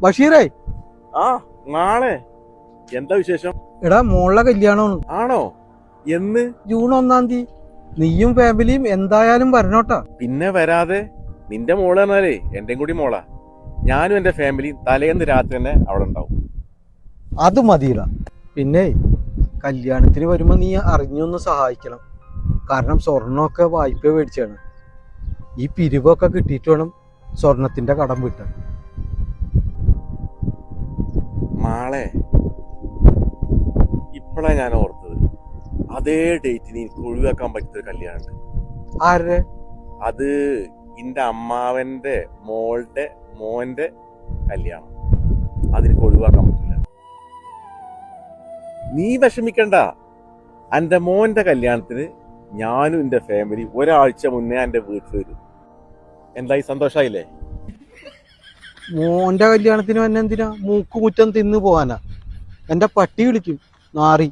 ബഷീറേ, ആ നാളെ എന്താ വിശേഷം? എടാ മോളുടെ കല്യാണമാണ്. ആണോ? എന്ന്? ജൂൺ 1-ാം തീയതി. നീയും ഫാമിലിയും എന്തായാലും വരണോട്ടാ. പിന്നെ വരാതെ? നിന്റെ മോള് പറഞ്ഞാലേ എന്റെയും കൂടി മോളാ. ഞാനും എന്റെ ഫാമിലിയും തലേന്ന് രാത്രി തന്നെ അവിടെ ഉണ്ടാവും. അത് മതിയില്ല. പിന്നെ കല്യാണത്തിന് വരുമ്പോ നീ അറിഞ്ഞൊന്ന് സഹായിക്കണം. കാരണം സ്വർണ്ണമൊക്കെ വായ്പ മേടിച്ചാണ്. ഈ പിരിവൊക്കെ കിട്ടിയിട്ട് വേണം സ്വർണത്തിന്റെ കടം വീട്ടാൻ. മാളെ, ഇപ്പഴാ ഞാൻ ഓർത്തത്, അതേ ഡേറ്റിന് എനിക്ക് ഒഴിവാക്കാൻ പറ്റിയൊരു കല്യാണം. ആരുടെ? അത് എന്റെ അമ്മാവന്റെ മോളുടെ മോന്റെ കല്യാണം. അതെനിക്ക് ഒഴിവാക്കാൻ പറ്റില്ല. നീ വിഷമിക്കണ്ട. എന്റെ മോന്റെ കല്യാണത്തിന് ഞാനും എന്റെ ഫാമിലി ഒരാഴ്ച മുന്നേ എന്റെ വീട്ടിൽ വരും. എന്തായി, സന്തോഷായില്ലേ? മോന്റെ കല്യാണത്തിന് വന്നെ എന്തിനാ? മൂക്കുമുറ്റം തിന്നു പോവാനാ? എന്റെ പട്ടി വിളിക്കും നാറി.